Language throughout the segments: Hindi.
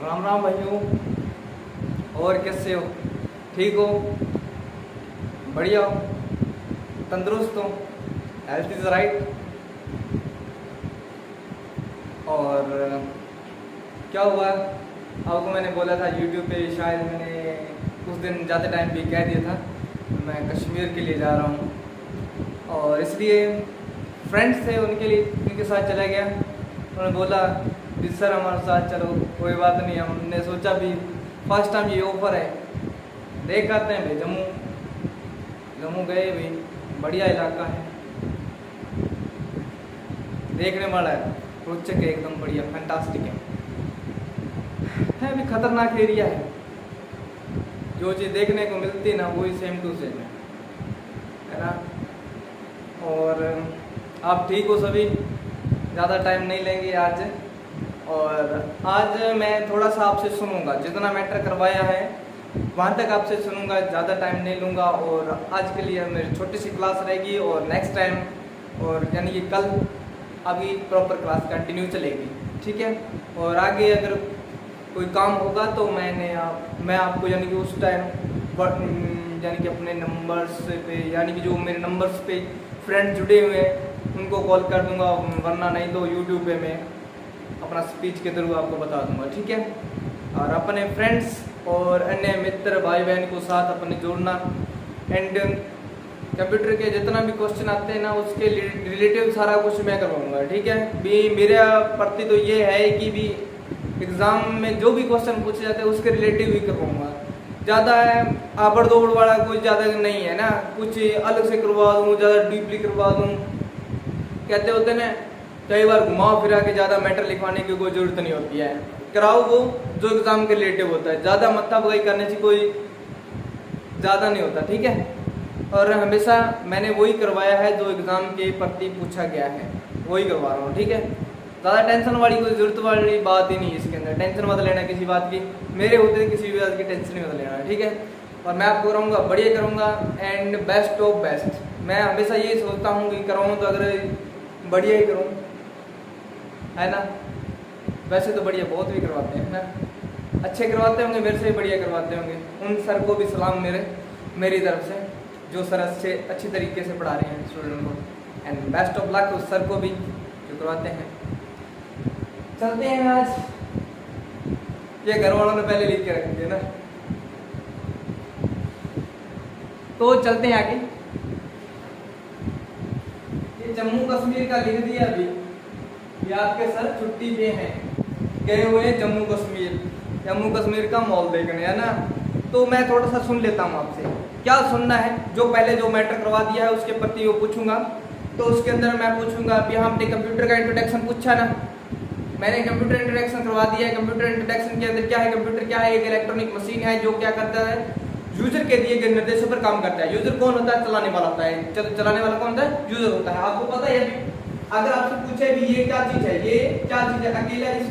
राम राम भाइयों। और कैसे हो? ठीक हो? बढ़िया हो? तंदुरुस्त हो? Health is right. और क्या हुआ, आपको मैंने बोला था यूट्यूब पे, शायद मैंने कुछ दिन ज़्यादा टाइम भी कह दिया था मैं कश्मीर के लिए जा रहा हूँ, और इसलिए फ्रेंड्स थे उनके साथ चला गया। उन्होंने बोला कि सर हमारे साथ चलो। कोई बात नहीं, हमने सोचा भी फर्स्ट टाइम ये ऑफ़र है, देख आते हैं भाई। जम्मू गए भाई, बढ़िया इलाका है, देखने वाला है, रोचक है, एकदम बढ़िया, फैंटास्टिक है भी खतरनाक एरिया है। जो चीज़ देखने को मिलती ना वही सेम टू सेम है ना। और आप ठीक हो सभी? ज़्यादा टाइम नहीं लेंगे आज। और आज मैं थोड़ा सा आपसे सुनूंगा, जितना मैटर करवाया है वहाँ तक आपसे सुनूंगा, ज़्यादा टाइम नहीं लूँगा। और आज के लिए मेरी छोटी सी क्लास रहेगी, और नेक्स्ट टाइम, और यानी कि कल अभी प्रॉपर क्लास कंटिन्यू चलेगी, ठीक है। और आगे अगर कोई काम होगा तो मैं आपको यानी कि उस टाइम यानी कि अपने नंबर्स पे, यानी कि जो मेरे नंबर्स पे फ्रेंड जुड़े हुए हैं उनको कॉल कर दूंगा, वरना नहीं तो यूट्यूब पे मैं अपना स्पीच के थ्रू आपको बता दूंगा, ठीक है। और अपने फ्रेंड्स और अन्य मित्र भाई बहन को साथ अपने जोड़ना। एंड कंप्यूटर के जितना भी क्वेश्चन आते हैं ना उसके रिलेटिव सारा कुछ मैं करवाऊँगा, ठीक है। भी मेरा प्रति तो ये है कि भी एग्ज़ाम में जो भी क्वेश्चन पूछे जाते हैं उसके रिलेटिव ही करवाऊँगा। ज़्यादा आबड़ दोबड़ वाला कुछ ज़्यादा नहीं है ना, कुछ अलग से करवा दूँ, ज़्यादा डीपली करवा दूँ। कहते होते ना कई बार घुमाओ फिरा के ज़्यादा मैटर लिखवाने की कोई ज़रूरत नहीं होती है, कराओ वो जो एग्ज़ाम के रिलेटिव होता है। ज़्यादा मत्था बगाई करने से कोई ज़्यादा नहीं होता, ठीक है। और हमेशा मैंने वही करवाया है जो एग्ज़ाम के प्रति पूछा गया है, वही करवा रहा हूँ, ठीक है। ज़्यादा टेंशन वाली कोई ज़रूरत वाली बात ही नहीं है इसके अंदर। टेंशन मत लेना किसी बात की, मेरे होते किसी भी बात की टेंशन नहीं मत लेना, ठीक है। और मैं आपको कराऊँगा, बढ़िया करूँगा, एंड बेस्ट ऑफ बेस्ट। मैं हमेशा यही सोचता हूँ कि कराऊँ तो अगर बढ़िया ही करूँ, है ना। वैसे तो बढ़िया बहुत भी करवाते हैं ना, अच्छे करवाते होंगे, मेरे से भी बढ़िया करवाते होंगे। उन सर को भी सलाम मेरी तरफ से, जो सर अच्छी तरीके से पढ़ा रहे हैं स्टूडेंट को। एंड बेस्ट ऑफ लक उस सर को भी जो करवाते हैं। चलते हैं आज, ये घर वालों ने पहले लिख के रख दिया ना, तो चलते हैं आगे। ये जम्मू कश्मीर का लिख दिया अभी, ये आपके सर छुट्टी पे हैं, गए हुए हैं जम्मू कश्मीर का मॉल देखने, है ना। तो मैं थोड़ा सा सुन लेता हूँ आपसे, क्या सुनना है। जो पहले जो मैटर करवा दिया है उसके प्रति वो पूछूंगा। तो उसके अंदर मैं पूछूंगा, अभी हमने कंप्यूटर का इंट्रोडक्शन पूछा ना, मैंने कंप्यूटर इंट्रोडक्शन करवा दिया है। कंप्यूटर इंट्रोडक्शन के अंदर क्या है, कंप्यूटर क्या है, एक इलेक्ट्रॉनिक मशीन है जो क्या करता है, यूजर के दिए गए निर्देशों पर काम करता है। यूजर कौन होता है? चलाने वाला होता है। चलाने वाला कौन होता है? यूजर होता है। आपको पता है अभी अगर आपसे पूछे भी ये क्या चीज है, ये क्या चीज है, अकेला इस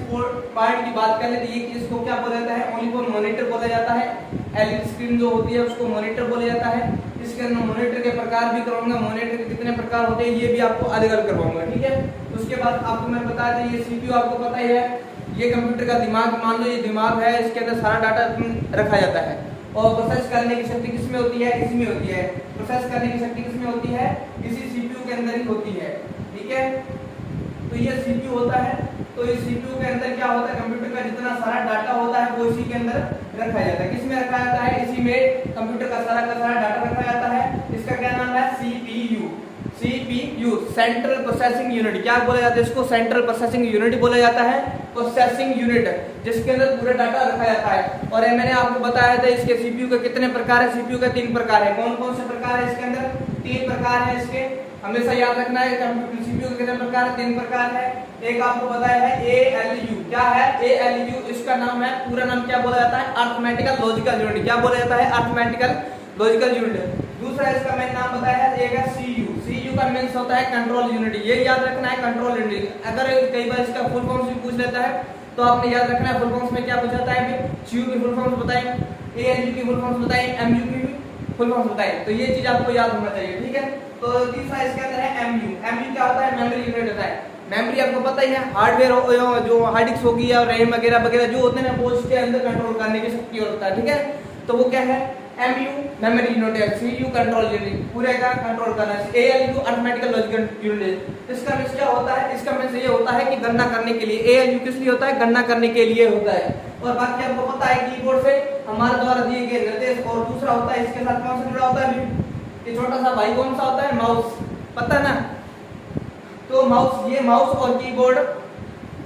पार्ट की बात कर ले तो ये कि इसको क्या बोला जाता है? ओनली फॉर मॉनिटर बोला जाता है। एलईडी स्क्रीन जो होती है उसको मॉनिटर बोला जाता है। इसके अंदर मॉनिटर के प्रकार भी करवाऊंगा, मॉनिटर के कितने प्रकार होते हैं ये भी आपको अलग अलग करवाऊंगा, ठीक है। उसके बाद आपको मैं बता दें, ये सीपीयू आपको पता ही है, ये कंप्यूटर का दिमाग मान लो, ये दिमाग है, इसके अंदर सारा डाटा रखा जाता है। और प्रोसेस करने की शक्ति किसमें होती है? इसमें होती है। प्रोसेस करने की शक्ति किसमें होती है? इसी सीपीयू के अंदर ही होती है, ठीक है। तो ये सीपीयू होता है। तो इस सीपीयू के अंदर क्या होता है? कंप्यूटर का जितना सारा डाटा होता है वो इसी के अंदर रखा जाता है। किसमें रखा जाता है? इसी में कंप्यूटर का सारा डाटा रखा जाता है। इसका क्या नाम है? CPU, central processing unit. क्या बोला जाता है इसको? सेंट्रल प्रोसेसिंग यूनिट बोला जाता है। प्रोसेसिंग यूनिट जिसके अंदर पूरा डाटा रखा जाता है। और मैंने आपको बताया था इसके सीपीयू के कितने प्रकार है। सीपीयू के 3 प्रकार है। कौन कौन से प्रकार है इसके अंदर? 3 प्रकार है इसके, हमेशा याद रखना है। कंप्यूटर सीपीयू के कितने प्रकार है? 3 प्रकार है। एक आपको बताया है एएलयू। क्या है एएलयू? इसका नाम है, पूरा नाम क्या बोला जाता है? Arithmetical logical unit. क्या बोला जाता है? Arithmetical logical unit. दूसरा इसका मैंने नाम बताया है, एक है सीयू। सीयू का मींस होता है कंट्रोल यूनिट। ये याद रखना है, कंट्रोल यूनिट। अगर कई बार इसका फुल फॉर्म भी पूछ लेता है तो आपने याद रखना है फुल फॉर्म्स में क्या पूछा जाता है। सीयू की फुल फॉर्म्स बताएं, एएलयू की फुल फॉर्म्स बताएं, एमयू की फुल फॉर्म्स बताएं। तो ये चीज आपको याद होना चाहिए, ठीक है। तो तीसरा इसके अंदर है एमयू। एमयू क्या होता है? मेमोरी यूनिट होता है। मेमोरी आपको पता ही है, हार्डवेयर जो हार्ड डिस्क होगी या रैम वगैरह वगैरह जो होते हैं ना, वो उसके अंदर कंट्रोल करने की शक्ति होता है, ठीक है। तो वो क्या है, MU memory unit, CU control unit, पूरे का कंट्रोल करना है। ALU अरिथमेटिकल लॉजिकल यूनिट, इसका मींस क्या होता है, इसका मींस ये होता है कि गणना करने के लिए। ALU किस लिए होता है, गणना करने के लिए होता है। और बाकी आपको पता है कीबोर्ड से हमारे द्वारा दिए गए निर्देश, और दूसरा होता है इसके साथ कौन सा जुड़ा होता है, ये छोटा सा भाई कौन सा होता है, माउस, पता है ना। तो माउस, ये माउस और कीबोर्ड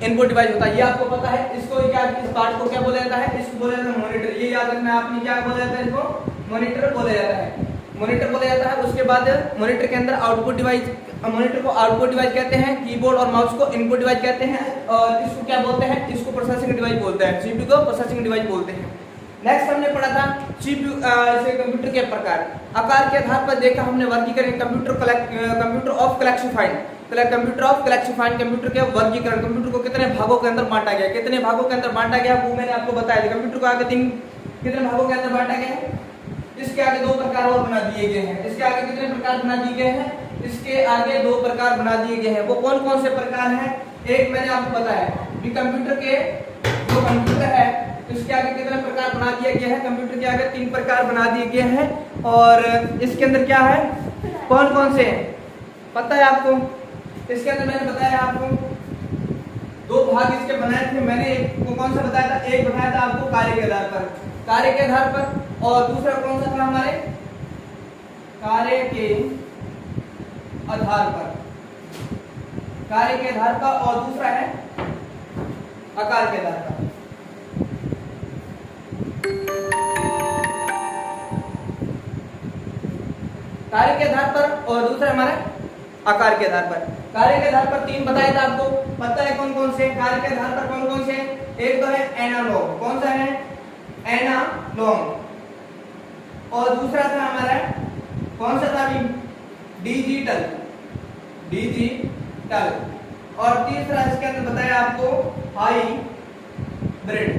इनपुट डिवाइस होता है, ये आपको पता है। इसको क्या, इस पार्ट को क्या बोला जाता है, इसको बोला जाता है मॉनिटर, ये याद रखना है आपने, क्या बोला जाता है इसको, मॉनिटर बोला जाता है, मॉनिटर बोला जाता है। उसके बाद मॉनिटर के अंदर आउटपुट डिवाइस, मॉनिटर को आउटपुट डिवाइस कहते हैं, कीबोर्ड और माउस को इनपुट डिवाइस कहते हैं, और इसको क्या बोलते हैं, इसको प्रोसेसिंग डिवाइस बोलते हैं, CPU को प्रोसेसिंग डिवाइस बोलते हैं। नेक्स्ट हमने पढ़ा था CPU से कंप्यूटर के प्रकार, आकार के आधार पर देखा हमने वर्गीकरण, computer of classified, computer of classified, computer के वर्गीकरण, कंप्यूटर को कितने भागों के अंदर बांटा गया, कितने भागों के अंदर बांटा गया वो मैंने आपको बताया था। कंप्यूटर को आगे कितने भागों के अंदर बांटा गया है, इसके आगे दो प्रकार और बना दिए गए हैं, इसके आगे कितने प्रकार बना दिए गए हैं, इसके आगे दो प्रकार बना दिए गए हैं। वो कौन कौन से प्रकार हैं, एक मैंने आपको बताया कि कंप्यूटर के जो कंप्यूटर है इसके आगे कितने प्रकार बना दिया गया है, कंप्यूटर के आगे 3 प्रकार बना दिए गए हैं। और इसके अंदर क्या है, कौन कौन से हैं पता है आपको, इसके अंदर मैंने बताया आपको 2 भाग इसके बनाए थे मैंने। एक को कौन सा बताया था, एक बताया था आपको कार्य के आधार पर, कार्य के आधार पर, और दूसरा कौन सा था हमारे, कार्य के आधार पर, कार्य के आधार पर, और दूसरा है आकार के आधार पर। कार्य के आधार पर और दूसरा हमारा आकार के आधार पर। कार्य के आधार पर 3 बताया था आपको, पता है कौन कौन से, कार्य के आधार पर कौन कौन से, एक तो है एनालॉग, कौन सा है, एनालॉग, और दूसरा था हमारा कौन सा था, डिजिटल, डिजिटल, और तीसरा इसके अंदर बताया आपको हाइब्रिड।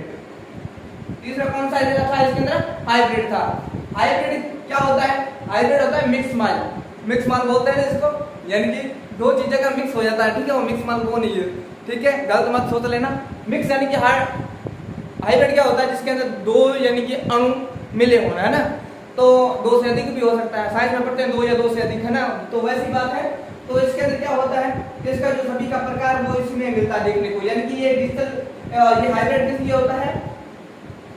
तीसरा कौन सा था इसके अंदर, हाइब्रिड था। हाइब्रिड क्या होता है, हाइब्रिड होता है मिक्स माल, मिक्स माल बोलते हैं इसको, यानी कि 2 चीजें का मिक्स हो जाता है, ठीक है, वो मिक्स माल वो नहीं है, ठीक है, गलत मत सोच लेना। मिक्स यानी कि हाइब्रिड क्या होता है, जिसके अंदर 2 यानी कि अणु मिले होना है ना, तो 2 से अधिक भी हो सकता है, साइंस में पढ़ते हैं 2 या 2 से अधिक, है ना, तो वैसी बात है। तो इसके अंदर क्या होता है कि इसका जो सभी का प्रकार वो इसमें मिलता है देखने को, यानी कि ये डिजिटल, ये हाइब्रिड किस लिए होता है,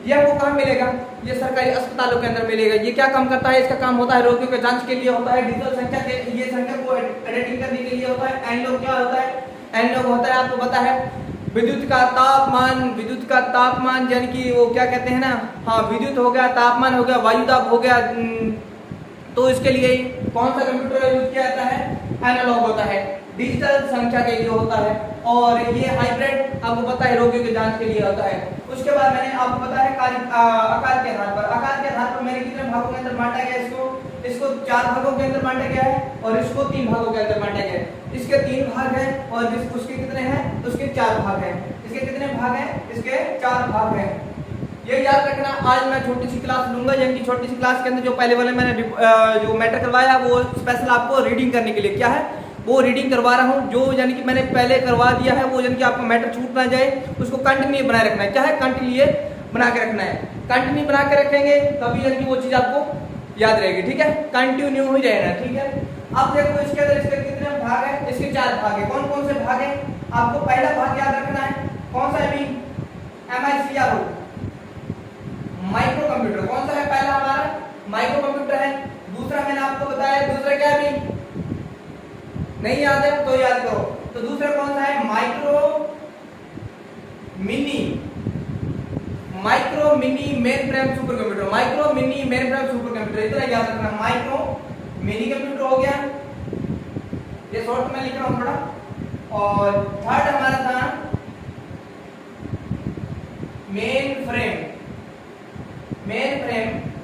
ये आपको कहाँ मिलेगा, ये सरकारी अस्पतालों के अंदर मिलेगा। ये क्या काम करता है, इसका काम होता है रोगियों के जांच के लिए होता है, डिजिटल संख्या के, ये संख्या को एडिटिंग करने के लिए होता है। एनालॉग क्या होता है, एनालॉग होता है आपको पता है विद्युत का तापमान, विद्युत का तापमान यानी कि वो क्या कहते हैं ना, हाँ विद्युत हो गया, तापमान हो गया, वायुदाब हो गया, तो इसके लिए कौन सा कंप्यूटर यूज किया जाता है, एनालॉग होता है, डिजिटल संख्या के लिए होता है। और ये हाइब्रिड आपको पता है रोगियों के जांच के लिए होता है। उसके बाद मैंने आपको पता है आकार के आधार पर, आकार के आधार पर मैंने कितने भागों के अंदर बांटा गया, इसको 4 भागों के अंदर बांटा गया है, और इसको 3 भागों के अंदर बांटा गया है। इसके 3 भाग हैं, और उसके कितने हैं, उसके 4 भाग हैं। इसके कितने भाग हैं, इसके 4 भाग हैं। ये याद रखना, आज मैं छोटी सी क्लास लूंगा, यानी कि छोटी सी क्लास के अंदर जो पहले वाले मैंने जो मैटर करवाया वो स्पेशल आपको रीडिंग करने के लिए, क्या है वो रीडिंग करवा रहा हूँ, जो यानी कि मैंने पहले करवा दिया है वो यानी कि आपका मैटर छूट ना जाए, उसको कंटिन्यू बनाए रखना है। क्या है, कंटिन्यू बना के रखना है, कंटिन्यू बना के रखेंगे तभी यानी कि वो चीज आपको याद रहेगी, ठीक है, कंटिन्यू ही रहना, ठीक है। अब देखो इसके अंदर इसके कितने भाग है, इसके 4 भाग है। कौन कौन से भाग है, आपको पहला भाग याद रखना है, कौन सा है, MICRO, माइक्रो कंप्यूटर। कौन सा है पहला हमारा, माइक्रो कंप्यूटर है। दूसरा मैंने आपको बताया, दूसरा क्या है, नहीं याद है तो याद करो, तो दूसरा कौन सा है, micro mini main frame super computer, micro mini main frame super computer, इतना याद रखना, माइक्रो मिनी कंप्यूटर हो गया, ये शॉर्ट में लिख रहा हूं थोड़ा। और थर्ड हमारा था मेन फ्रेम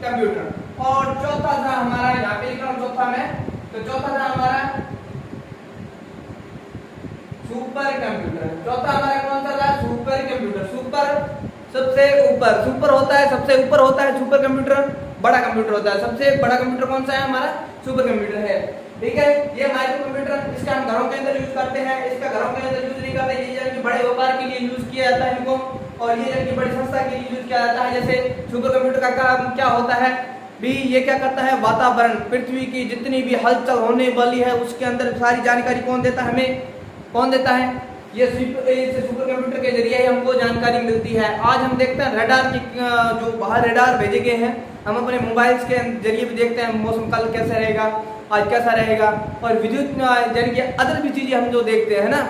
कंप्यूटर, और चौथा था हमारा, यहाँ पे लिख रहा हूं चौथा में, तो चौथा था हमारा सुपर कंप्यूटर। चौथा हमारा कौन सा था, सुपर कंप्यूटर। सुपर सबसे ऊपर, सुपर होता है सबसे ऊपर होता है सुपर कंप्यूटर, बड़ा कंप्यूटर होता है। सबसे बड़ा कंप्यूटर कौन सा है हमारा, सुपर कंप्यूटर है। ठीक है। ये माइक्रो कंप्यूटर इसका हम घरों के अंदर यूज करते हैं, इसका घरों के अंदर यूज नहीं करते, ये यानी कि बड़े व्यापार के लिए यूज किया जाता है इनको, और ये यानी कि बड़ी संस्था के लिए यूज किया जाता है। जैसे सुपर कंप्यूटर का काम क्या होता है भी, ये क्या करता है, वातावरण, पृथ्वी की जितनी भी हलचल होने वाली है उसके अंदर सारी जानकारी कौन देता है, हमें कौन देता है, ये सुपर कंप्यूटर के जरिए हमको जानकारी मिलती है। आज हम देखते हैं रडार की, जो बाहर रडार भेजे गए हैं, हम अपने मोबाइल्स के जरिए भी देखते हैं मौसम कल कैसा रहेगा, आज कैसा रहेगा, और विद्युत यानी कि अदर भी चीजें हम जो देखते हैं ना,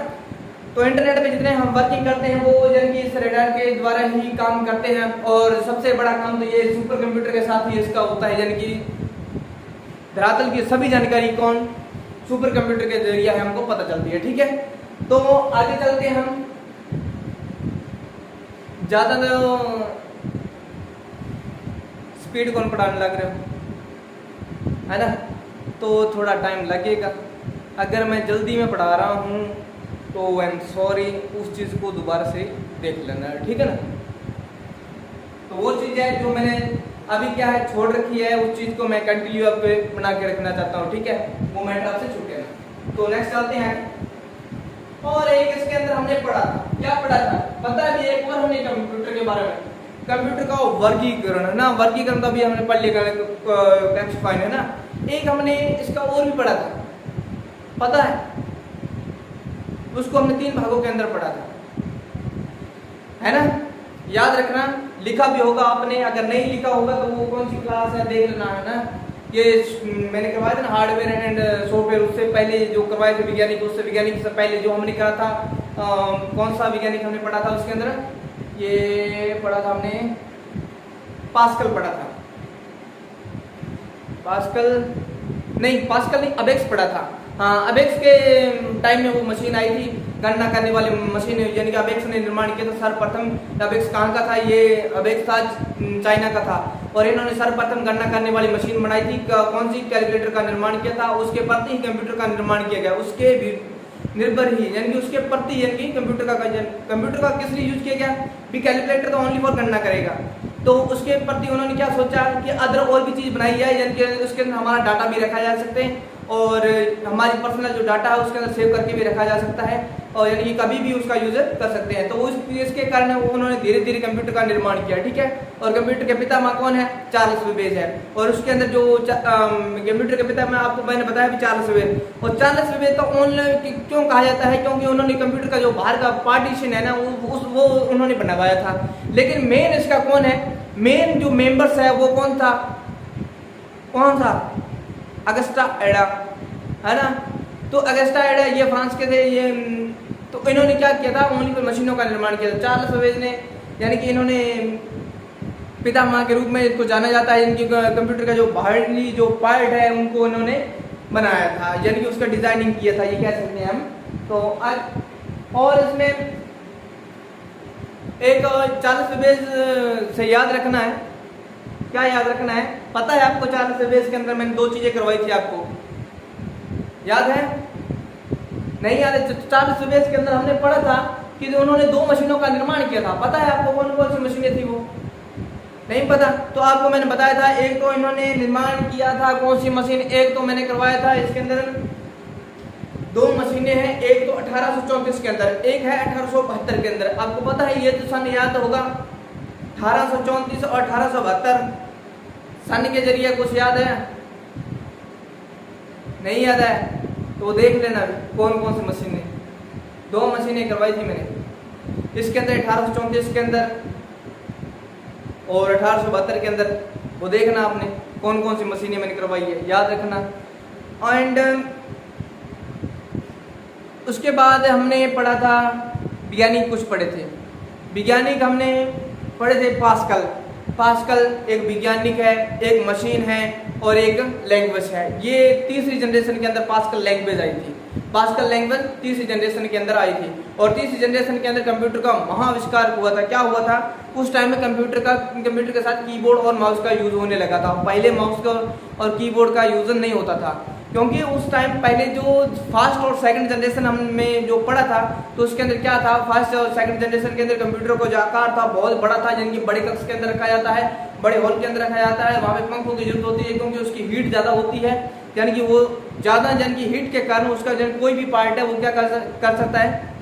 तो इंटरनेट पे जितने हम वर्किंग करते हैं वो यानी कि इस रडार के द्वारा ही काम करते हैं। और सबसे बड़ा काम तो ये सुपर कंप्यूटर के साथ ही इसका होता है, यानी कि धरातल की सभी जानकारी कौन, सुपर कंप्यूटर के जरिए हमको पता चलती है। ठीक है, तो आगे चलते हम, ज्यादा स्पीड कौन पढ़ाने लग रहे हो, है ना, तो थोड़ा टाइम लगेगा। अगर मैं जल्दी में पढ़ा रहा हूँ तो आई एम सॉरी, उस चीज़ को दोबारा से देख लेना, ठीक है ना। तो वो चीज़ है जो मैंने अभी क्या है छोड़ रखी है, उस चीज़ को मैं कंटिन्यू अब बना के रखना चाहता हूँ, ठीक है, वो मैटर आपसे छूटे ना। तो नेक्स्ट चलते हैं, और एक इसके अंदर हमने पढ़ा था, क्या पढ़ा था पता है, भी एक बार हमने कंप्यूटर के बारे में, कंप्यूटर का वर्गीकरण है ना, वर्गीकरण का भी हमने पढ़ लिया कक्षा 5 है ना। एक हमने इसका और भी पढ़ा था, पता है, उसको हमने 3 भागों के अंदर पढ़ा था, है ना, याद रखना, लिखा भी होगा आपने, अगर नहीं लिखा होगा तो वो कौन सी क्लास है देख लेना, है ना। ये मैंने करवाया था ना हार्डवेयर एंड सॉफ्टवेयर, उससे पहले जो करवाए थे वैज्ञानिक, उससे वैज्ञानिक से पहले जो हमने करा था, कौन सा वैज्ञानिक हमने पढ़ा था उसके अंदर, ये पढ़ा था हमने पास्कल पढ़ा था, पास्कल नहीं, अबेक्स पढ़ा था। हाँ, अबेक्स के टाइम में वो मशीन आई थी, गणना करने वाली मशीन, यानी कि अबेक्स ने निर्माण किया था सर्वप्रथम। अबेक्स कहाँ का था, ये अबेक्स था चाइना का था, और इन्होंने सर्वप्रथम गणना करने वाली मशीन बनाई थी, कौन सी, कैलकुलेटर का निर्माण किया था। उसके प्रति ही कंप्यूटर का निर्माण किया गया, उसके भी निर्भर ही, यानी कि उसके प्रति, यानी कि कंप्यूटर का किस लिए यूज किया गया, भी कैलकुलेटर तो ओनली फॉर गणना करेगा, तो उसके प्रति उन्होंने क्या सोचा कि अदर और भी चीज बनाई जाए, यानी कि उसके अंदर हमारा डाटा भी रखा जा सकते हैं, और हमारी पर्सनल जो डाटा है उसके अंदर सेव करके भी रखा जा सकता है, और यानी कि कभी भी उसका यूज कर सकते हैं। तो इसके कारण उन्होंने धीरे धीरे कंप्यूटर का निर्माण किया, ठीक है। और कंप्यूटर के पितामह कौन है, चार्ल्स बेबेज है, और उसके अंदर जो कंप्यूटर के पितामह आपको मैंने बताया भी चार्ल्स बेबेज, और चार्ल्स बेबेज का ऑनलाइन क्यों कहा जाता है, क्योंकि उन्होंने कंप्यूटर का जो बाहर का पार्टीशन है ना वो उन्होंने बनवाया था। लेकिन मेन इसका कौन है, मेन जो मेंबर्स है वो कौन था, अगस्टा एडा, है ना। तो अगस्टा एडा ये फ्रांस के थे, ये तो इन्होंने क्या किया था, ओनली पर मशीनों का निर्माण किया था। चार्ल्स बेबेज ने, यानी कि इन्होंने पितामह के रूप में इसको जाना जाता है, इनकी कंप्यूटर का जो बाहरी जो पार्ट है उनको इन्होंने बनाया था, यानी कि उसका डिजाइनिंग किया था, ये कह सकते हैं हम। तो और इसमें एक चार्ल्स बेबेज से याद रखना है, क्या याद रखना है पता है आपको, चार्ल्स बेबेज के अंदर मैंने 2 चीजें करवाई थी, आपको याद है, नहीं याद है। चार्ल्स बेबेज के अंदर हमने पढ़ा था कि उन्होंने 2 मशीनों का निर्माण किया था, पता है आपको कौन कौन सी मशीनें थी, वो नहीं पता, तो आपको मैंने बताया था, एक तो इन्होंने निर्माण किया था कौन सी मशीन, एक तो मैंने करवाया था इसके अंदर 2 मशीनें हैं, एक तो 1834 के अंदर, एक है 1872 के अंदर। आपको पता है ये तो सन याद होगा, 1834 और 1872 सन के जरिए कुछ याद है, नहीं याद है तो देख लेना कौन कौन सी मशीनें, 2 मशीनें करवाई थी मैंने इसके अंदर, 1834 के अंदर और 1872 के अंदर, वो देखना आपने कौन कौन सी मशीनें मैंने करवाई है, याद रखना। एंड उसके बाद हमने पढ़ा था वैज्ञानिक, कुछ पढ़े थे वैज्ञानिक, हमने पढ़े थे पास्कल एक वैज्ञानिक है, एक मशीन है और एक लैंग्वेज है। ये तीसरी जनरेशन के अंदर पास्कल लैंग्वेज आई थी, पास्कल लैंग्वेज तीसरी जनरेशन के अंदर आई थी, और तीसरी जनरेशन के अंदर कंप्यूटर का महाविष्कार हुआ था। क्या हुआ था उस टाइम में, कंप्यूटर के साथ कीबोर्ड और माउस का यूज होने लगा था। पहले माउस का और कीबोर्ड का यूज नहीं होता था, क्योंकि उस टाइम पहले जो फर्स्ट और सेकंड जनरेशन हमने जो पढ़ा था, तो उसके अंदर क्या था, फर्स्ट और सेकंड जनरेशन के अंदर कंप्यूटर को जो आकार था बहुत बड़ा था, यानी कि बड़े कक्ष के अंदर रखा जाता है, बड़े हॉल के अंदर रखा जाता है, वहाँ पे पंखों की जरूरत होती है क्योंकि उसकी हीट ज़्यादा होती है, यानी कि वो ज़्यादा यानी कि हीट के कारण उसका कोई भी पार्ट है वो क्या कर सकता है,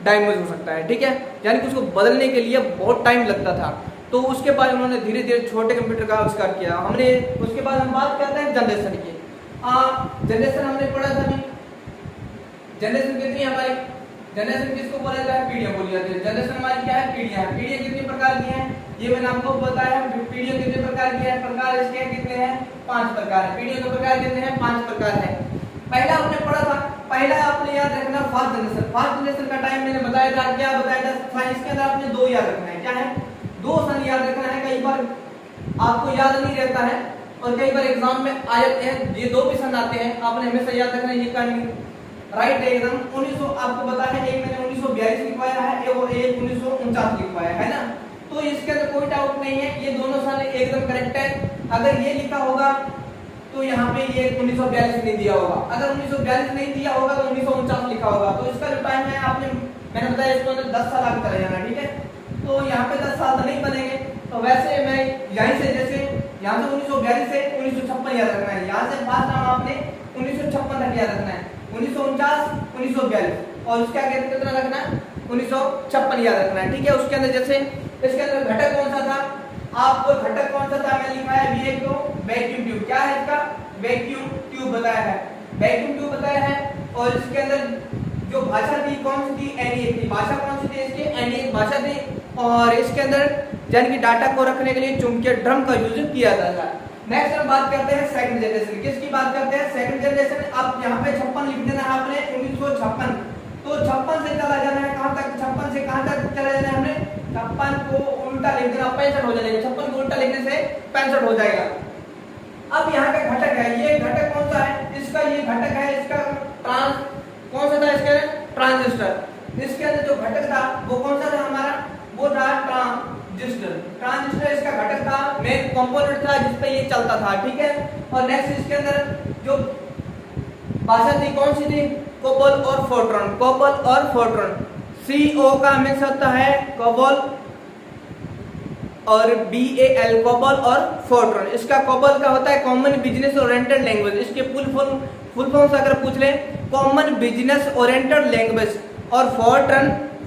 डैमेज हो सकता है। ठीक है, यानी कि उसको बदलने के लिए बहुत टाइम लगता था। तो उसके बाद उन्होंने धीरे धीरे छोटे कंप्यूटर का आविष्कार किया। हमने उसके बाद हम बात करते हैं जनरेशन की। जनरेशन हमने पढ़ा था अभी, जनरेशन कितनी है हमारी, जनरेशन किसको बोला जाता है, पीढ़ियां बोली जाती है। जनरेशन हमारी क्या है, पीढ़ियां। पीढ़ियां कितने प्रकार की हैं, ये मैंने आपको बताया। पीढ़ियां कितने प्रकार की है, प्रकार इसके कितने हैं, 5 प्रकार है। पीढ़ियों के प्रकार कितने हैं, 5 प्रकार है। पहला हमने पढ़ा था, पहला आपने याद रखना फर्स्ट जनरेशन। फर्स्ट जनरेशन का टाइम मैंने बताया था, क्या बताया था, साइंस के अंदर आपने 2 याद रखना है। क्या है, 2 सन याद रखना है। कई बार आपको याद नहीं रहता है और कई बार एग्जाम में आ जाते हैं, ये 2 भी सन आते हैं, आपने हमेशा याद रखना है। ये करनी राइट है एकदम। 1900 आपको पता है, एक मैंने 1942 लिखवाया है और एक 1949 लिखवाया है ना, तो इसके अंदर कोई डाउट नहीं है, ये दोनों सन एकदम करेक्ट है। अगर ये लिखा होगा तो यहाँ पे ये 1942 नहीं दिया होगा, अगर 1942 नहीं दिया होगा तो 1949 लिखा होगा। तो इसका जो टाइम है आपने मैंने बताया इसको 10 साल आगे चला जाना। ठीक है, तो यहाँ पे 10 साल तो नहीं बनेंगे, तो वैसे मैं यहीं से जैसे यहाँ से 1942 से 1956 याद रखना है, यहाँ से फास्ट नाम आपने 1956 तक याद रखना है, 1949 1942 और उसके आगे कितना रखना है, 1956 याद रखना है। ठीक है, उसके अंदर जैसे इसके अंदर घटक कौन सा था, आपको घटक कौन सा था, मैं लिखा है भी को वैक्यूम ट्यूब। क्या है इसका, वैक्यूम ट्यूब बताया है, वैक्यूम ट्यूब बताया है। और इसके अंदर जो भाषा थी कौन सी थी, एनईएफ की भाषा। कौन सी थी इसकी, एनईएफ भाषा थी। और इसके अंदर यानी कि डाटा को रखने के लिए चुंबकीय ड्रम का यूज किया जाता है। नेक्स्ट हम बात करते हैं सेकंड जनरेशन। किसकी बात करते हैं, सेकंड जनरेशन। अब यहाँ पे 56 लिख देना है आपने, 1956। तो 56 से चला जाना है कहां तक, 56 से कहां तक चला जाना है हमने, 56 को उल्टा लिख देना, 65 हो जाएगा। 56 को उल्टा लिखने से 65 हो जाएगा। अब यहाँ का घटक है, ये घटक कौन सा है, इसका ये घटक है, इसका कौन सा था, इसके ट्रांजिस्टर। इसके अंदर जो घटक था वो कौन सा था हमारा, वो था ट्रांजिस्टर। ट्रांजिस्टर इसका घटक था, मेन कंपोनेंट था जिस पे ये चलता था। ठीक है, और नेक्स्ट इसके अंदर जो भाषा थी कौन सी थी, कोबोल और फोर्ट्रॉन। कोबोल और फोर्ट्रॉन, CO का मिक्स होता है कोबोल और BAL, कोबोल और फोर्ट्रॉन। इसका कोबोल का होता है कॉमन बिजनेस ओरिएंटेड लैंग्वेज। इसके फुल फॉर्म से अगर पूछ ले, कॉमन बिजनेस ओरिएंटेड लैंग्वेज। और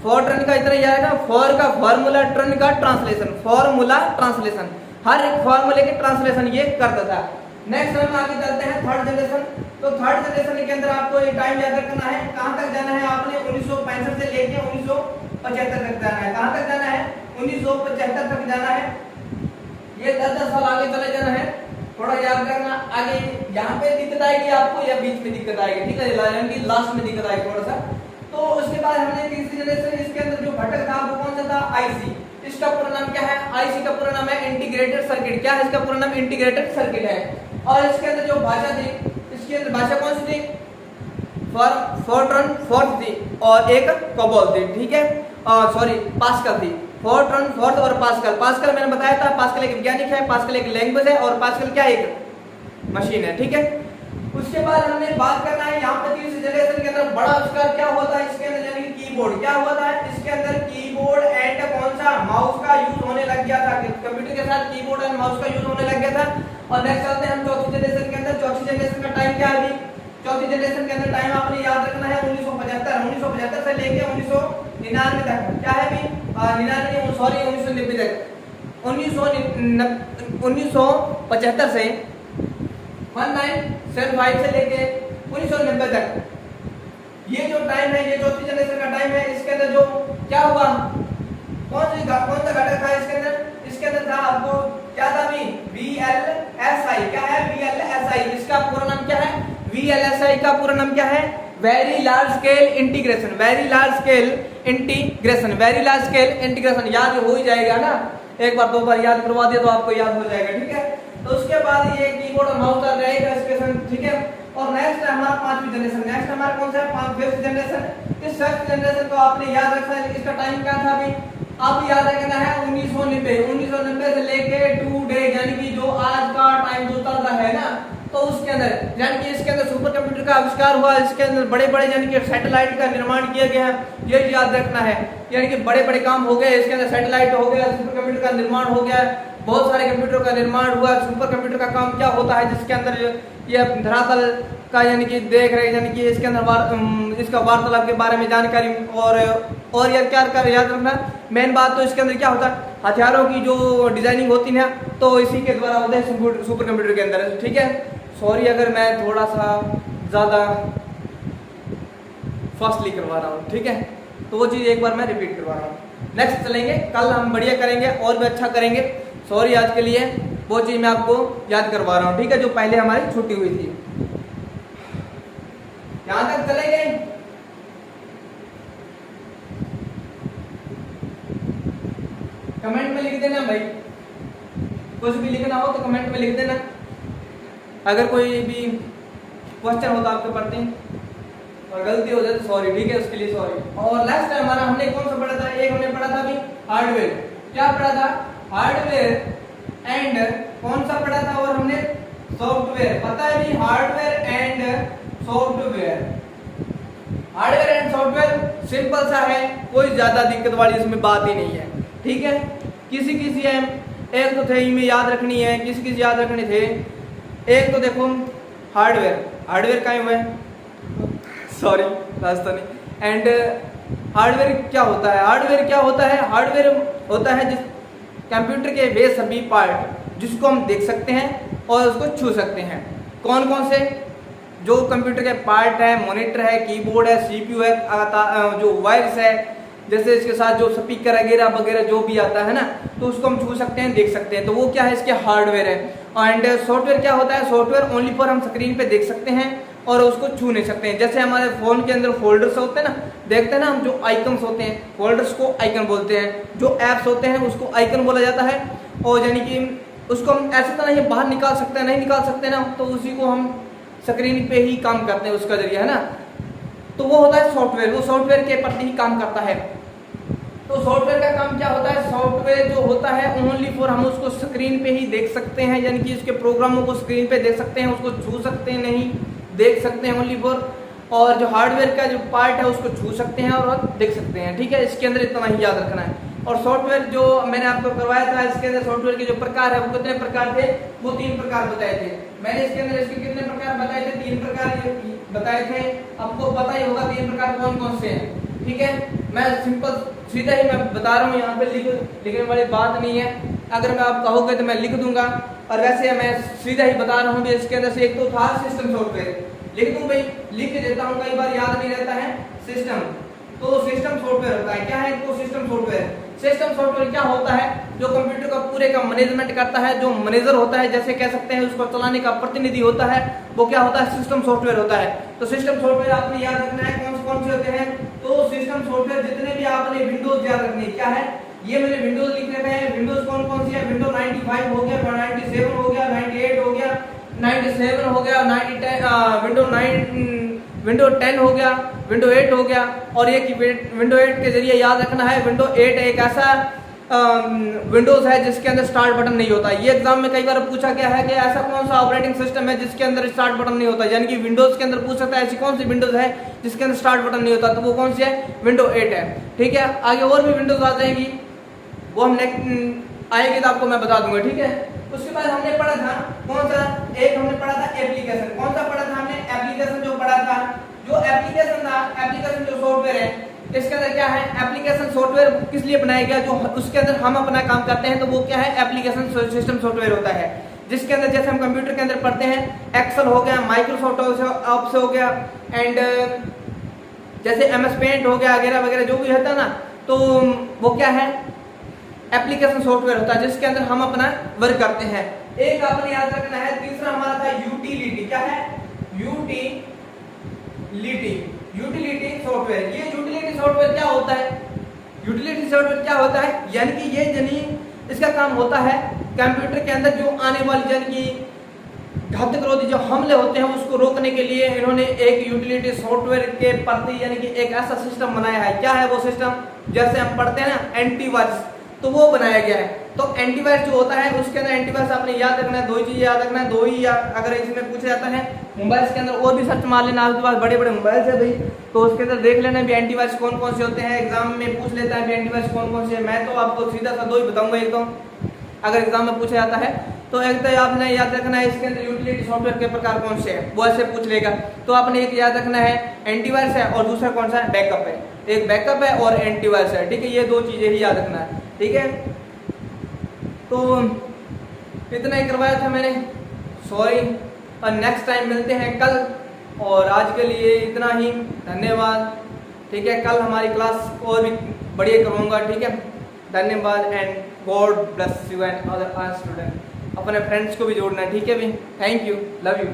फोर्ट्रॉन का इतना याद है, फॉर का फार्मूला, ट्रन का ट्रांसलेशन, फार्मूला ट्रांसलेशन, हर एक फार्मूले के ट्रांसलेशन ये करता था। नेक्स्ट हम आगे चलते हैं थर्ड जनरेशन। तो थर्ड जनरेशन के अंदर आपको ये टाइम याद रखना है, कहां तक जाना है आपने, 1965 से लेके 1975 तक जाना है। कहां तक जाना है, 1975 तक जाना है। ये 10 साल आगे चले जाना है, थोड़ा याद रखना। आगे यहाँ पे दिक्कत आएगी आपको या बीच में दिक्कत आएगी, ठीक है, यानी लास्ट में दिक्कत आएगी थोड़ा सा। तो उसके बाद हमने तीसरी जनरेशन, इसके अंदर जो घटक था वो कौन सा था, आईसी। इसका पूरा नाम क्या है, आईसी का पूरा नाम है इंटीग्रेटेड सर्किट। क्या है इसका पूरा नाम, इंटीग्रेटेड सर्किट है। और इसके अंदर जो भाषा थी, इसके अंदर भाषा कौन सी थी, फोर्ट्रॉन फोर्थ थी और एक कोबोल थी। ठीक है, सॉरी पास्कल थी। फोर्ट्रॉन फोर्थ और पास्कल। पास्कल मैंने बताया था, पास्कल एक वैज्ञानिक है, पास्कल एक लैंग्वेज है और पास्कल क्या एक मशीन है। ठीक है, उसके बाद हमने बात करना है यहाँ पे तीसरी जनरेशन के अंदर बड़ा आविष्कार क्या हुआ था, इसके अंदर यानी कीबोर्ड। क्या हुआ था, इसके अंदर कीबोर्ड एंड कौन सा, माउस का यूज होने लग गया था। कंप्यूटर के साथ कीबोर्ड एंड माउस का यूज होने लग गया था। और नेक्स्ट चलते हैं हम चौथी जनरेशन के अंदर। चौथी जनरेशन का टाइम क्या है अभी, चौथी जनरेशन के अंदर टाइम आपने याद रखना है 1975 से लेके 1999 तक। क्या है अभी, 99 सॉरी 1990 तक। 1975 से 1975 से लेके 1990 तक ये जो टाइम है, ये चौथी जनरेशन का टाइम है। इसके अंदर जो क्या हुआ, कौन सा घटक था इसके अंदर, इसके अंदर था आपको क्या था अभी, VLSI। क्या है, VLSI। इसका पूरा नाम क्या है, VLSI का पूरा नाम क्या है, very large scale integration. Very large scale integration, very large scale integration. याद हो ही जाएगा ना, एक बार दो बार याद करवा दिया तो आपको याद हो जाएगा। ठीक है, तो उसके बाद ये कीबोर्ड और माउस का रहेगा इसके। ठीक है, और नेक्स्ट है हमारा पांचवी जनरेशन। नेक्स्ट हमारा कौन सा है, फिफ्थ जनरेशन। इस फिफ्थ जनरेशन को आपने याद रखना है, इसका टाइम क्या था अभी, अब याद रखना है 1990 से लेके टू डे, यानी कि जो आज का टाइम जो चल रहा है ना, तो उसके अंदर यानी कि इसके अंदर सुपर कंप्यूटर का आविष्कार हुआ। इसके अंदर बड़े बड़े यानी कि सैटेलाइट का निर्माण किया गया है, ये याद रखना है। यानी कि बड़े बड़े काम हो गए, इसके अंदर सैटेलाइट हो गया, सुपर कंप्यूटर का निर्माण हो गया, बहुत सारे कंप्यूटर का निर्माण हुआ। सुपर कंप्यूटर का काम क्या होता है, जिसके अंदर ये धरातल का यानी कि देख रहे, यानी कि इसके अंदर इसका वार्तालाप के बारे में जानकारी। और यार क्या कर याद रखना, मेन बात तो इसके अंदर क्या होता है, हथियारों की जो डिजाइनिंग होती है तो इसी के द्वारा होता है सुपर कंप्यूटर के अंदर। ठीक है, सॉरी अगर मैं थोड़ा सा ज़्यादा फास्टली करवा रहा हूँ। ठीक है, तो वो चीज़ एक बार मैं रिपीट करवा रहा हूँ। नेक्स्ट चलेंगे, कल हम बढ़िया करेंगे और भी अच्छा करेंगे। सॉरी आज के लिए, वो चीज़ मैं आपको याद करवा रहा हूँ। ठीक है, जो पहले हमारी छुट्टी हुई थी। यहां तक चलेंगे। कमेंट में लिख देना भाई, कुछ भी लिखना हो तो कमेंट में लिख देना। अगर कोई भी क्वेश्चन हो तो आपके प्रति और गलती हो जाए तो सॉरी। ठीक है, उसके लिए सॉरी। और लास्ट टाइम हमारा हमने कौन सा पढ़ा था, एक हमने पढ़ा था अभी हार्डवेयर। क्या पढ़ा था, हार्डवेयर एंड कौन सा पढ़ा था, और हमने सॉफ्टवेयर। पता है भी, hardware and software. Hardware and software simple सा है, कोई ज्यादा दिक्कत वाली इसमें बात ही नहीं है। ठीक है, किसी एक तो थे में याद रखनी है, किसी याद रखने थे। एक तो देखो हार्डवेयर का हुआ है, सॉरी रास्ता नहीं। एंड हार्डवेयर क्या होता है, हार्डवेयर होता है जिस कंप्यूटर के वे सभी पार्ट जिसको हम देख सकते हैं और उसको छू सकते हैं। कौन कौन से, जो कंप्यूटर के पार्ट है, मॉनिटर है, कीबोर्ड है, सीपीयू है, जो वायर्स है, जैसे इसके साथ जो स्पीकर वगैरह जो भी आता है ना, तो उसको हम छू सकते हैं, देख सकते हैं। तो वो क्या है, इसके हार्डवेयर है। एंड सॉफ्टवेयर क्या होता है, सॉफ्टवेयर ओनली फॉर हम स्क्रीन पे देख सकते हैं और उसको छू नहीं सकते हैं। जैसे हमारे फोन के अंदर फोल्डर्स होते हैं ना, देखते हैं ना हम, जो आइकन्स होते हैं, फोल्डर्स को आइकन बोलते हैं। जो एप्स होते हैं उसको आइकन बोला जाता है। और यानी कि उसको हम ऐसे तो नहीं बाहर निकाल सकते हैं, नहीं निकाल सकते ना, तो उसी को हम स्क्रीन पे ही काम करते हैं, उसका जरिया है ना। तो वो होता है सॉफ्टवेयर, वो सॉफ्टवेयर के प्रति ही काम करता है। तो सॉफ्टवेयर का काम क्या होता है, सॉफ्टवेयर जो होता है ओनली फॉर हम उसको स्क्रीन पे ही देख सकते हैं, यानी कि इसके प्रोग्रामों को स्क्रीन पे देख सकते हैं, उसको छू सकते हैं नहीं, देख सकते हैं ओनली फॉर। और जो हार्डवेयर का जो पार्ट है उसको छू सकते हैं और देख सकते हैं। ठीक है, इसके अंदर इतना ही याद रखना है। और सॉफ्टवेयर जो मैंने आपको करवाया था, इसके अंदर सॉफ्टवेयर के जो प्रकार है वो कितने प्रकार थे, वो 3 प्रकार बताए थे मैंने। इसके अंदर इसके कितने प्रकार बताए थे, 3 प्रकार बताए थे। आपको पता ही होगा 3 प्रकार कौन कौन से हैं। ठीक है, मैं सिंपल सीधा ही मैं बता रहा हूँ, यहाँ पे लिखने वाली बात नहीं है। अगर मैं आप कहोगे तो मैं लिख दूंगा, और वैसे मैं सीधा ही बता रहा हूँ। इसके अंदर से एक तो था सिस्टम सॉफ्टवेयर, लिख दूं भाई, लिख के देता हूँ, कई बार याद नहीं रहता है। सिस्टम, तो सिस्टम सॉफ्टवेयर होता है। क्या है तो सिस्टम सॉफ्टवेयर क्या होता है, जो कंप्यूटर का पूरे का मैनेजमेंट करता है, जो मैनेजर होता है, जैसे कह सकते हैं उसको चलाने का प्रतिनिधि होता है, वो क्या होता है, सिस्टम सॉफ्टवेयर होता है। तो सिस्टम सॉफ्टवेयर आपने याद रखना है कौन कौन से होते हैं। तो सिस्टम सॉफ्टवेयर जितने भी आपने विंडोज याद रखने, क्या है ये मैंने विंडोज लिख रखे हैं। विंडोज कौन कौन सी है, विंडो 95 हो गया, 97 हो गया, 98 हो गया, 97 हो गया, विंडो 10 हो गया, विंडो 8 हो गया। और ये विंडो 8 के जरिए याद रखना है, विंडो 8 एक ऐसा विंडोज है जिसके अंदर स्टार्ट बटन नहीं होता। ये एग्जाम में कई बार पूछा गया है कि ऐसा कौन सा ऑपरेटिंग सिस्टम है जिसके अंदर स्टार्ट बटन नहीं होता, यानी कि विंडोज के अंदर पूछ सकता है ऐसी कौन सी विंडोज है जिसके अंदर स्टार्ट बटन नहीं होता, तो वो कौन सी है, विंडो 8 है। ठीक है, आगे और भी विंडोज आ जाएंगी, वो हम नेक्स्ट आएगी तो आपको मैं बता दूंगा। ठीक है, उसके बाद हमने पढ़ा था कौन सा, एक हमने पढ़ा था एप्लीकेशन। कौन सा पढ़ा था हमने, एप्लीकेशन जो पढ़ा था, जो एप्लीकेशन था, एप्लीकेशन जो सॉफ्टवेयर है, इसके अंदर क्या है, एप्लीकेशन सॉफ्टवेयर किस लिए बनाया गया, जो उसके अंदर हम अपना काम करते हैं, तो वो क्या है, एप्लीकेशन सिस्टम सॉफ्टवेयर होता है। जिसके अंदर जैसे हम कंप्यूटर के अंदर पढ़ते हैं, एक्सेल हो गया, माइक्रोसॉफ्ट ऑफिस हो गया, एंड जैसे एमएस पेंट हो गया वगैरह वगैरह जो भी होता है ना, तो वो क्या है, एप्लीकेशन सॉफ्टवेयर होता है जिसके अंदर हम अपना वर्क करते हैं। एक आपने याद रखना है, तीसरा हमारा था यूटिलिटी। क्या है, यूटिलिटी सॉफ्टवेयर। ये यूटिलिटी सॉफ्टवेयर क्या होता है, यूटिलिटी सॉफ्टवेयर क्या होता है, यानी कि ये इसका काम होता है कंप्यूटर के अंदर जो आने वाली यानी कि घातक रोधी जो हमले होते हैं उसको रोकने के लिए इन्होंने एक यूटिलिटी सॉफ्टवेयर के प्रति यानी कि एक ऐसा सिस्टम बनाया है। क्या है वो सिस्टम, जैसे हम पढ़ते हैं ना एंटीवायरस, तो वो बनाया गया है। तो एंटीवायरस जो होता है उसके अंदर एंटीवायरस आपने याद रखना है, 2 चीजें याद रखना है, 2 ही अगर इसमें पूछा जाता है। मोबाइल के अंदर और भी सर्च मार लेना, आपके पास बड़े बड़े मोबाइल है भाई, तो उसके अंदर देख लेना भी एंटीवायरस कौन कौन से होते हैं। एग्जाम में पूछ लेता है भी एंटीवायरस कौन कौन से है, मैं तो आपको सीधा सा 2 ही बताऊंगा। एक तो अगर एग्जाम में पूछा जाता है तो एक तो आपने याद रखना है इसके अंदर यूटिलिटी सॉफ्टवेयर के प्रकार कौन से हैं, वो ऐसे पूछ लेगा। तो आपने एक याद रखना है एंटीवायरस है और दूसरा कौन सा है, बैकअप है। एक बैकअप है और एंटीवायरस है, ठीक है, ये दो चीजें ही याद रखना है, ठीक है। तो इतना ही करवाया था मैंने, सॉरी, और नेक्स्ट टाइम मिलते हैं कल, और आज के लिए इतना ही, धन्यवाद, ठीक है। कल हमारी क्लास और भी बढ़िया करवाऊंगा, ठीक है। धन्यवाद and God bless you and other student. अपने फ्रेंड्स को भी जोड़ना है, ठीक है भी। Thank you, love you.